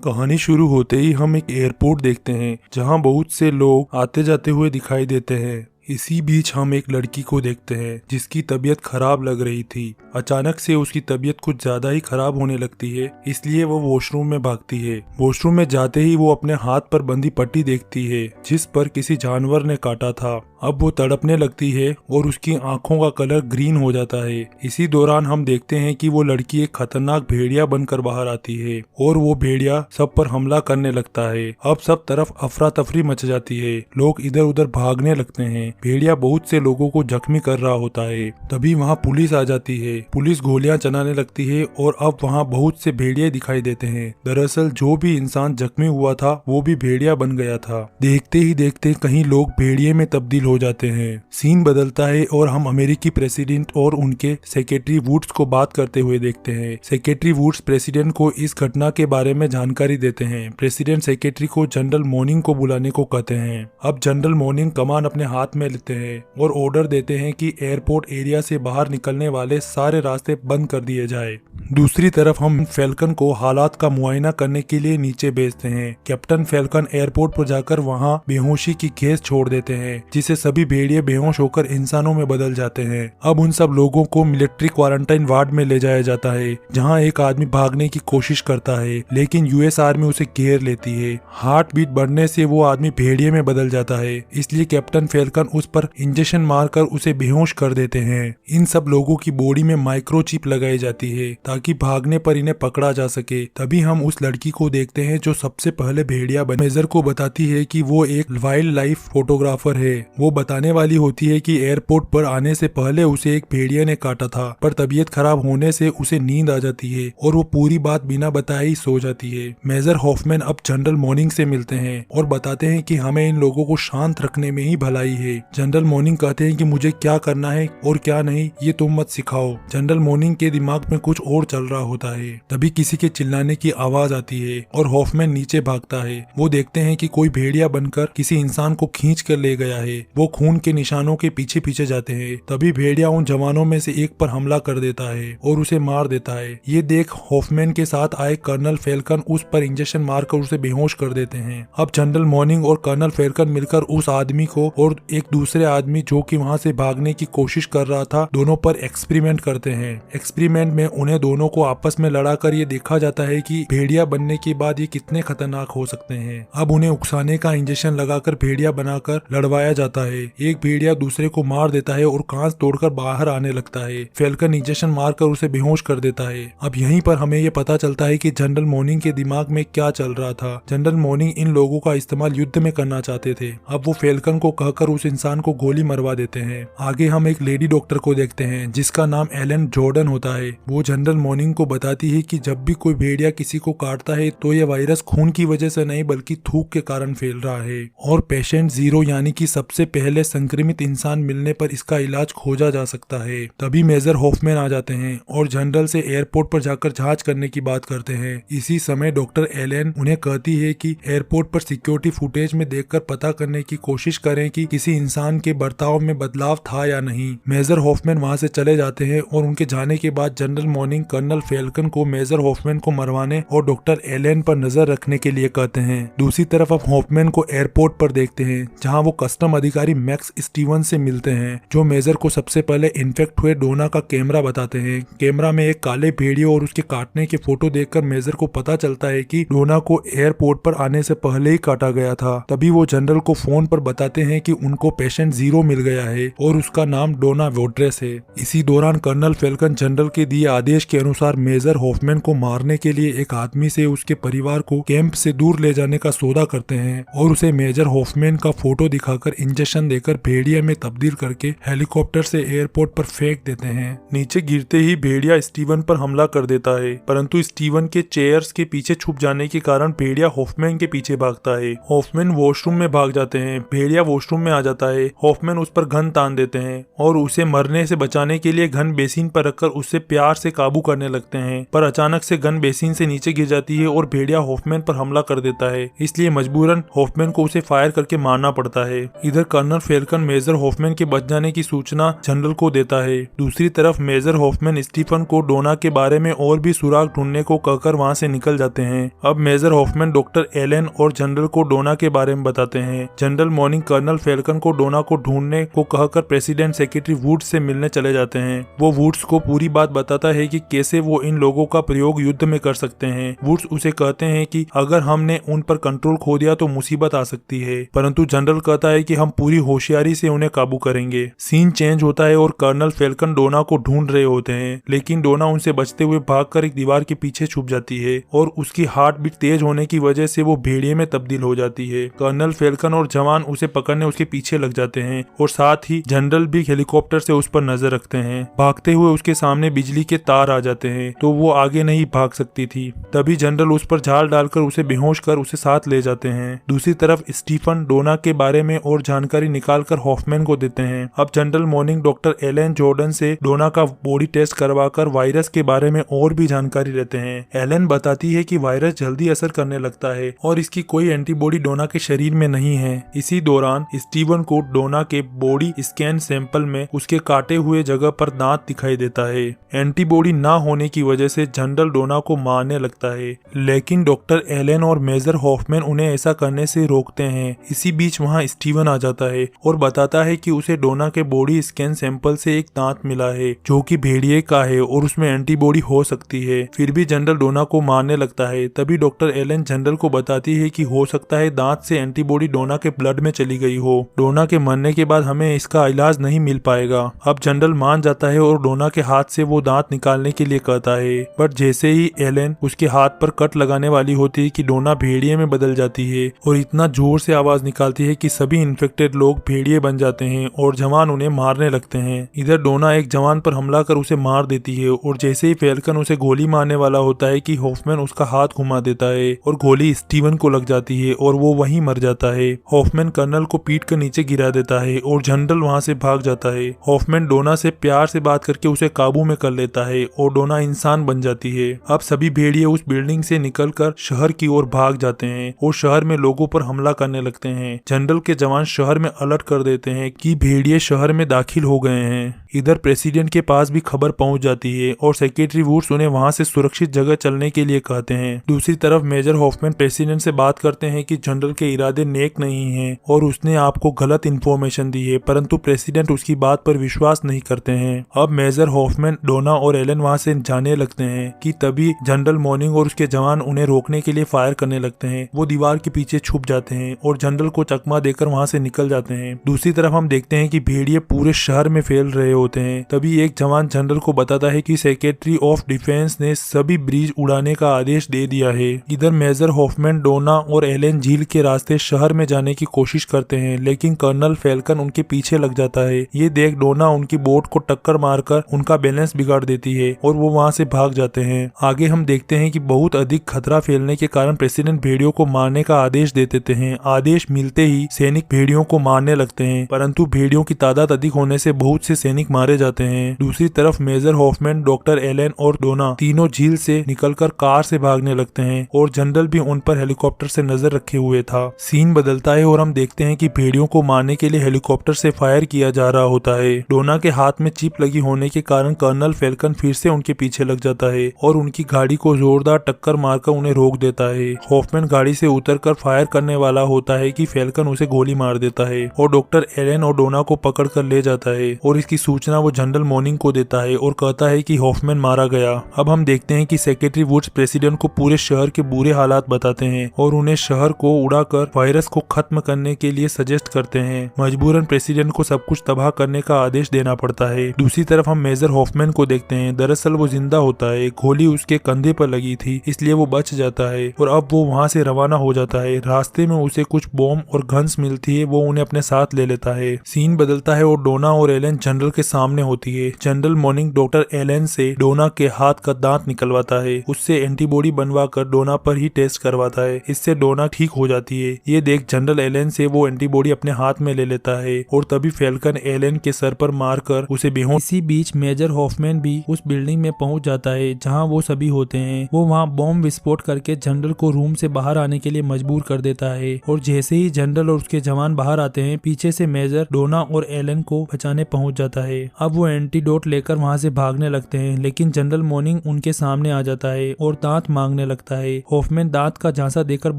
कहानी शुरू होते ही हम एक एयरपोर्ट देखते हैं जहां बहुत से लोग आते जाते हुए दिखाई देते हैं। इसी बीच हम एक लड़की को देखते हैं जिसकी तबीयत खराब लग रही थी। अचानक से उसकी तबीयत कुछ ज्यादा ही खराब होने लगती है, इसलिए वो वॉशरूम में भागती है। वॉशरूम में जाते ही वो अपने हाथ पर बंधी पट्टी देखती है जिस पर किसी जानवर ने काटा था। अब वो तड़पने लगती है और उसकी आंखों का कलर ग्रीन हो जाता है। इसी दौरान हम देखते हैं कि वो लड़की एक खतरनाक भेड़िया बनकर बाहर आती है और वो भेड़िया सब पर हमला करने लगता है। अब सब तरफ अफरा तफरी मच जाती है, लोग इधर उधर भागने लगते हैं। भेड़िया बहुत से लोगों को जख्मी कर रहा होता है। तभी वहाँ पुलिस आ जाती है। पुलिस गोलियां चलाने लगती है और अब वहाँ बहुत से भेड़िए दिखाई देते हैं। दरअसल जो भी इंसान जख्मी हुआ था वो भी भेड़िया बन गया था। देखते ही देखते कहीं लोग भेड़िए में तब्दील हो जाते हैं। सीन बदलता है और हम अमेरिकी प्रेसिडेंट और उनके सेक्रेटरी वुड्स को बात करते हुए देखते हैं। सेक्रेटरी वुड्स प्रेसिडेंट को इस घटना के बारे में जानकारी देते हैं। प्रेसिडेंट सेक्रेटरी को जनरल मोर्निंग को बुलाने को कहते हैं। अब जनरल मोर्निंग कमान अपने हाथ में लेते हैं और ऑर्डर देते हैं कि एयरपोर्ट एरिया से बाहर निकलने वाले सारे रास्ते बंद कर दिए जाए। दूसरी तरफ हम फैल्कन को हालात का मुआयना करने के लिए नीचे भेजते हैं। कैप्टन फैल्कन एयरपोर्ट पर जाकर वहां बेहोशी की गैस छोड़ देते हैं जिसे सभी भेड़िए बेहोश होकर इंसानों में बदल जाते हैं। अब उन सब लोगों को मिलिट्री क्वारंटाइन वार्ड में ले जाया जाता है जहां एक आदमी भागने की कोशिश करता है लेकिन यूएस आर्मी उसे घेर लेती है। हार्ट बीट बढ़ने से वो आदमी भेड़िए में बदल जाता है, इसलिए कैप्टन फैल्कन उस पर इंजेक्शन मारकर उसे बेहोश कर देते हैं। इन सब लोगों की बॉडी में माइक्रोचिप लगाई जाती है ताकि भागने पर इन्हें पकड़ा जा सके। तभी हम उस लड़की को देखते हैं जो सबसे पहले भेड़िया बने। मेजर को बताती है कि वो एक वाइल्ड लाइफ फोटोग्राफर है। वो बताने वाली होती है कि एयरपोर्ट पर आने से पहले उसे एक भेड़िया ने काटा था, पर तबीयत खराब होने से उसे नींद आ जाती है और वो पूरी बात बिना बताए ही सो जाती है। मेजर हॉफमैन अब जनरल मोर्निंग से मिलते हैं और बताते हैं कि हमें इन लोगों को शांत रखने में ही भलाई है। जनरल मोर्निंग कहते हैं कि मुझे क्या करना है और क्या नहीं ये तुम मत सिखाओ। जनरल मोर्निंग के दिमाग में कुछ और चल रहा होता है। तभी किसी के चिल्लाने की आवाज आती है और हॉफमैन नीचे भागता है। वो देखते हैं कि कोई भेड़िया बनकर किसी इंसान को खींच कर ले गया है। वो खून के निशानों के पीछे पीछे जाते हैं। तभी भेड़िया उन जवानों में से एक पर हमला कर देता है और उसे मार देता है। ये देख हॉफमैन के साथ आए कर्नल फैल्कन उस पर इंजेक्शन मारकर उसे बेहोश कर देते हैं। अब जनरल मोर्निंग और कर्नल फैल्कन मिलकर उस आदमी को और एक दूसरे आदमी जो कि वहां से भागने की कोशिश कर रहा था दोनों पर एक्सपेरिमेंट करते हैं। एक्सपेरिमेंट में उन्हें दोनों को आपस में लड़ाकर ये देखा जाता है कि भेड़िया बनने के बाद ये कितने खतरनाक हो सकते हैं। अब उन्हें उकसाने का इंजेक्शन लगाकर भेड़िया बनाकर लड़वाया जाता है। एक भेड़िया दूसरे को मार देता है और कांच तोड़कर बाहर आने लगता है। फैल्कन इंजेक्शन मारकर उसे बेहोश कर देता है। अब यहीं पर हमें ये पता चलता है कि जनरल मोर्निंग के दिमाग में क्या चल रहा था। जनरल मोर्निंग इन लोगों का इस्तेमाल युद्ध में करना चाहते थे। अब वो फैल्कन को कहकर उस इंसान को गोली मरवा देते हैं। आगे हम एक लेडी डॉक्टर को देखते हैं जिसका नाम एलन जॉर्डन होता है। वो जनरल मोर्निंग को बताती है कि जब भी कोई भेड़िया किसी को काटता है तो यह वायरस खून की वजह से नहीं बल्कि थूक के कारण फैल रहा है और पेशेंट जीरो यानी कि सबसे पहले संक्रमित इंसान मिलने पर इसका इलाज खोजा जा सकता है। तभी मेजर हॉफमैन आ जाते हैं और जनरल से एयरपोर्ट पर जाकर जांच करने की बात करते हैं। इसी समय डॉक्टर एलन उन्हें कहती है कि एयरपोर्ट पर सिक्योरिटी फुटेज में देखकर पता करने की कोशिश करें कि किसी इंसान के बर्ताव में बदलाव था या नहीं। मेजर हॉफमैन वहां से चले जाते हैं और उनके जाने के बाद जनरल मोर्निंग कर्नल फैल्कन को मेजर हॉफमैन को मरवाने और डॉक्टर एलन पर नजर रखने के लिए कहते हैं। दूसरी तरफ अब हॉफमैन को एयरपोर्ट पर देखते हैं जहां वो कस्टम अधिकारी मैक्स स्टीवन से मिलते हैं जो मेजर को सबसे पहले इन्फेक्ट हुए डोना का कैमरा बताते हैं। कैमरा में एक काले भेड़िए और उसके काटने की फोटो देखकर मेजर को पता चलता है कि डोना को एयरपोर्ट पर आने से पहले ही काटा गया था। तभी वो जनरल को फोन पर बताते हैं कि उनको पेशेंट जीरो मिल गया है और उसका नाम डोना वोड्रेस है। इसी दौरान कर्नल फैल्कन जनरल के दिए आदेश के अनुसार मेजर हॉफमैन को मारने के लिए एक आदमी से उसके परिवार को कैंप से दूर ले जाने का सौदा करते हैं और उसे मेजर हॉफमैन का फोटो दिखाकर इंजेक्शन देकर भेड़िया में तब्दील करके हेलीकॉप्टर से एयरपोर्ट पर फेंक देते हैं। नीचे गिरते ही भेड़िया स्टीवन पर हमला कर देता है, परंतु स्टीवन के चेयर्स के पीछे छुप जाने के कारण भेड़िया हॉफमैन के पीछे भागता है। हॉफमैन वॉशरूम में भाग जाते हैं। भेड़िया वॉशरूम में आ जाता है। हॉफमैन उस पर गन तान देते हैं और उसे मरने से बचाने के लिए गन बेसिन पर रखकर उससे प्यार से काबू करने लगते हैं, पर अचानक से गन बेसिन से नीचे गिर जाती है और भेड़िया हॉफमैन पर हमला कर देता है। इसलिए मजबूरन हॉफमैन को उसे फायर करके मारना पड़ता है। इधर कर्नल फैल्कन मेजर हॉफमैन के बच जाने की सूचना जनरल को देता है। दूसरी तरफ मेजर हॉफमैन स्टीफन को डोना के बारे में और भी सुराग ढूंढने को कहकर वहां से निकल जाते हैं। अब मेजर हॉफमैन डॉक्टर एलन और जनरल को डोना के बारे में बताते हैं। जनरल मॉर्निंग कर्नल फैल्कन को डोना को ढूंढने को कहकर प्रेसिडेंट सेक्रेटरी वुड्स से मिलने चले जाते हैं। वो वुड्स को पूरी बात बताता है कि कैसे वो इन लोगों का प्रयोग युद्ध में कर सकते हैं। वुड्स उसे कहते हैं कि अगर हमने उन पर कंट्रोल खो दिया तो मुसीबत आ सकती है, परंतु जनरल कहता है कि हम पूरी होशियारी से उन्हें काबू करेंगे। सीन चेंज होता है और कर्नल फैल्कन डोना को ढूंढ रहे होते हैं, लेकिन डोना उनसे बचते हुए भागकर एक दीवार के पीछे छुप जाती है और उसकी हार्ट बीट तेज होने की वजह से वो भेड़िए में तब्दील हो जाती है। कर्नल फैल्कन और जवान उसे पकड़ने उसके पीछे लग जाते हैं और साथ ही जनरल भी हेलीकॉप्टर से उस पर नजर रखते हैं। भागते हुए उसके सामने बिजली के तार आ जाते हैं तो वो आगे नहीं भाग सकती थी। तभी जनरल उस पर झाल डालकर उसे बेहोश कर उसे साथ ले जाते हैं। दूसरी तरफ स्टीफन डोना के बारे में और जानकारी निकाल कर हॉफमैन को देते हैं। अब general morning doctor Alan Jordan से डोना का बॉडी टेस्ट करवाकर वायरस के बारे में और भी जानकारी लेते हैं। एलन बताती है कि वायरस जल्दी असर करने लगता है और इसकी कोई एंटीबॉडी डोना के शरीर में नहीं है। इसी दौरान स्टीवन को डोना के बॉडी स्कैन सैंपल में उसके काटे हुए जगह पर दांत दिखाई देता है। एंटीबॉडी ना होने की वजह से जनरल डोना को मारने लगता है, लेकिन डॉक्टर एलन और मेजर हॉफमैन उन्हें ऐसा करने से रोकते हैं। इसी बीच वहां स्टीवन आ जाता है और बताता है कि उसे डोना के बॉडी स्कैन सैंपल से एक दांत मिला है जो कि भेड़िए का है और उसमें एंटीबॉडी हो सकती है। फिर भी जनरल डोना को मारने लगता है। तभी डॉक्टर एलन जनरल को बताती है कि हो सकता है दांत से एंटीबॉडी डोना के ब्लड में चली गई हो। डोना के मरने के बाद हमें इसका इलाज नहीं मिल पाएगा। अब जनरल मान जाता है और डोना के हाथ से वो दांत निकालने के लिए कहता है, बट जैसे ही एलन उसके हाथ पर कट लगाने वाली होती है कि डोना भेड़िए में बदल जाती है और इतना जोर से आवाज निकालती है कि सभी इन्फेक्टेड लोग भेड़िए बन जाते हैं और जवान उन्हें मारने लगते हैं। इधर डोना एक जवान पर हमला कर उसे मार देती है और जैसे ही फैल्कन उसे गोली मारने वाला होता है कि हॉफमैन उसका हाथ घुमा देता है और गोली स्टीवन को लग जाती है और वो वहीं मर जाता है। हॉफमैन कर्नल को पीट कर नीचे गिरा देता है और जनरल वहां से भाग जाता है। हॉफमैन डोना से प्यार से बात करके उसे काबू में कर लेता है और डोना इंसान बन जाती है। अब सभी भेड़िए उस बिल्डिंग से निकलकर शहर की ओर भाग जाते हैं और शहर में लोगों पर हमला करने लगते हैं। जनरल के जवान शहर में अलर्ट कर देते हैं कि भेड़िए शहर में दाखिल हो गए हैं। इधर प्रेसिडेंट के पास भी खबर पहुंच जाती है और सेक्रेटरी वुड्स उन्हें वहां से सुरक्षित जगह चलने के लिए कहते हैं। दूसरी तरफ मेजर हॉफमैन प्रेसिडेंट से बात करते हैं कि जनरल के इरादे नेक नहीं हैं और उसने आपको गलत इन्फॉर्मेशन दी है, परंतु प्रेसिडेंट उसकी बात पर विश्वास नहीं करते हैं। अब मेजर हॉफमैन डोना और एलन वहां से जाने लगते हैं कि तभी जनरल मॉर्निंग और उसके जवान उन्हें रोकने के लिए फायर करने लगते हैं। वो दीवार के पीछे छुप जाते हैं और जनरल को चकमा देकर वहां से निकल जाते हैं। दूसरी तरफ हम देखते हैं कि भेड़िए पूरे शहर में फैल रहे होते हैं। तभी एक जवान जनरल को बताता है कि सेक्रेटरी ऑफ डिफेंस ने सभी ब्रिज उड़ाने का आदेश दे दिया है। इधर मेजर हॉफमैन डोना और एलन झील के रास्ते शहर में जाने की कोशिश करते हैं, लेकिन कर्नल फैल्कन उनके पीछे लग जाता है। ये देख डोना उनकी बोट को टक्कर मारकर उनका बैलेंस बिगाड़ देती है और वो वहां से भाग जाते हैं। आगे हम देखते हैं कि बहुत अधिक खतरा फैलने के कारण प्रेसिडेंट भेड़ियों को मारने का आदेश दे देते हैं। आदेश मिलते ही सैनिक भेड़ियों को मारने लगते हैं, परंतु भेड़ियों की तादाद अधिक होने से बहुत से सैनिक मारे जाते हैं। दूसरी तरफ मेजर हॉफमैन, डॉक्टर एलन और डोना तीनों झील से निकलकर कार से भागने लगते हैं और जनरल भी उन पर हेलीकॉप्टर से नजर रखे हुए था। सीन बदलता है और हम देखते हैं कि भेड़ियों को मारने के लिए हेलीकॉप्टर से फायर किया जा रहा होता है। डोना के हाथ में चिप लगी होने के कारण कर्नल फैल्कन फिर से उनके पीछे लग जाता है और उनकी गाड़ी को जोरदार टक्कर मारकर उन्हें रोक देता है। हॉफमैन गाड़ी से उतरकर फायर करने वाला होता है कि फैल्कन उसे गोली मार देता है और डॉक्टर एलन और डोना को पकड़ कर ले जाता है और इसकी सूचना वो जनरल मॉर्निंग को देता है और कहता है कि हॉफमैन मारा गया। अब हम देखते हैं कि सेक्रेटरी वुड्स प्रेसिडेंट को पूरे शहर के बुरे हालात बताते हैं और उन्हें शहर को उड़ाकर वायरस को खत्म करने के लिए सजेस्ट करते हैं। मजबूरन प्रेसिडेंट को सब कुछ तबाह करने का आदेश देना पड़ता है। दूसरी तरफ हम मेजर हॉफमैन को देखते हैं। दरअसल वो जिंदा होता है, गोली उसके कंधे पर लगी थी इसलिए वो बच जाता है और अब वो वहाँ से रवाना हो जाता है। रास्ते में उसे कुछ बॉम्ब और गन्स मिलती है, वो उन्हें अपने साथ ले लेता है। सीन बदलता है और डोना और एलन जनरल के सामने होती है। जनरल मॉर्निंग डॉक्टर एलन से डोना के हाथ का दांत निकलवाता है, उससे एंटीबॉडी बनवा कर डोना पर ही टेस्ट करवाता है। इससे डोना ठीक हो जाती है। ये देख जनरल एलन से वो एंटीबॉडी अपने हाथ में ले लेता है और तभी फैल्कन एलन के सर पर मारकर उसे बेहोश। इसी बीच मेजर हॉफमैन भी उस बिल्डिंग में पहुंच जाता है जहां वो सभी होते हैं। वो वहां बॉम्ब विस्फोट करके जनरल को रूम से बाहर आने के लिए मजबूर कर देता है और जैसे ही जनरल और उसके जवान बाहर आते हैं, पीछे से मेजर डोना और एलन को बचाने पहुंच जाता है। अब वो एंटीडोट लेकर वहां से भागने लगते हैं, लेकिन जनरल मॉर्निंग उनके सामने आ जाता है और दांत मांगने लगता है। हॉफमैन दांत का झांसा देकर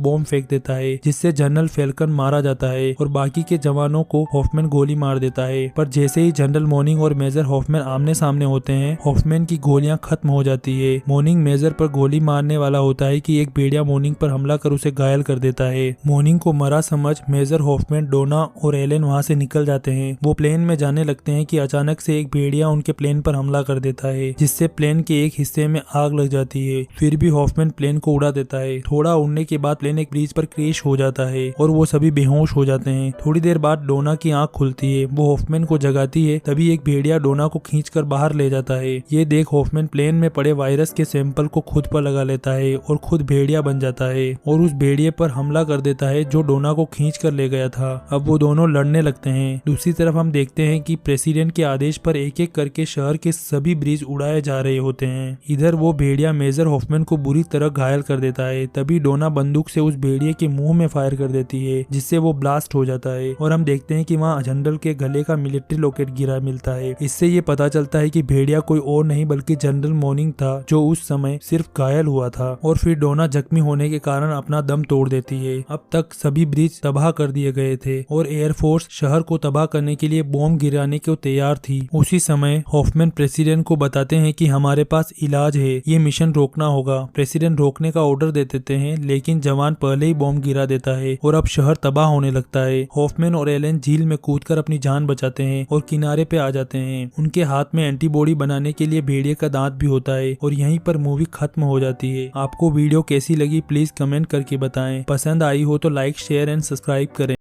बॉम्ब फेंक देता है, जिससे जनरल फैल्कन मारा जाता है और बाकी के जवानों को हॉफमैन गोली मार देता है। पर जैसे ही जनरल मॉर्निंग और मेजर हॉफमैन आमने सामने होते हैं, हॉफमैन की गोलियां खत्म हो जाती है। मॉर्निंग मेजर पर गोली मारने वाला होता है कि एक भेड़िया मॉर्निंग पर हमला कर उसे घायल कर देता है। मॉर्निंग को मरा समझ मेजर हॉफमैन, डोना और एलन वहां से निकल जाते हैं। वो प्लेन में जाने लगते हैं कि अचानक से एक भेड़िया उनके प्लेन पर हमला कर देता है, जिससे प्लेन के एक हिस्से में आग लग जाती है। फिर भी हॉफमैन प्लेन को उड़ा देता है। थोड़ा उड़ने के बाद प्लेन एक ब्रिज पर क्रैश हो जाता है और वो सभी बेहोश हो जाते हैं। थोड़ी देर बाद डोना की आंख खुलती है, वो हॉफमैन को जगाती है। तभी एक भेड़िया डोना को खींचकर बाहर ले जाता है। ये देख हॉफमैन प्लेन में पड़े वायरस के सैंपल को खुद पर लगा लेता है और खुद भेड़िया बन जाता है और उस भेड़िए पर हमला कर देता है जो डोना को खींच कर ले गया था। अब वो दोनों लड़ने लगते हैं। दूसरी तरफ हम देखते हैं कि प्रेसिडेंट के आदेश पर एक एक करके शहर के सभी ब्रिज उड़ाए जा रहे होते हैं। इधर वो भेड़िया मेजर हॉफमैन को बुरी तरह घायल कर देता है। तभी डोना बंदूक से उस भेड़िए के मुंह में फायर कर देती है, जिससे वो ब्लास्ट हो जाता है और हम देखते हैं कि वहाँ जनरल के गले का मिलिट्री लॉकेट गिरा मिलता है। इससे ये पता चलता है कि भेड़िया कोई और नहीं बल्कि जनरल मॉर्निंग था, जो उस समय सिर्फ घायल हुआ था। और फिर डोना जख्मी होने के कारण अपना दम तोड़ देती है। अब तक सभी ब्रिज तबाह कर दिए गए थे और एयरफोर्स शहर को तबाह करने के लिए बॉम्ब गिराने को तैयार थी। उसी समय हॉफमैन प्रेसिडेंट को बताते हैं कि हमारे पास इलाज है, ये मिशन रोकना होगा। प्रेसिडेंट रोकने का ऑर्डर दे देते हैं, लेकिन जवान पहले ही बॉम्ब गिरा देता है और अब शहर तबाह होने लगता है। हॉफमैन और एलन झील में कूदकर अपनी जान बचाते हैं और किनारे पे आ जाते हैं। उनके हाथ में एंटीबॉडी बनाने के लिए भेड़िए का दांत भी होता है और यहीं पर मूवी खत्म हो जाती है। आपको वीडियो कैसी लगी प्लीज कमेंट करके बताएं। पसंद आई हो तो लाइक, शेयर एंड सब्सक्राइब करें।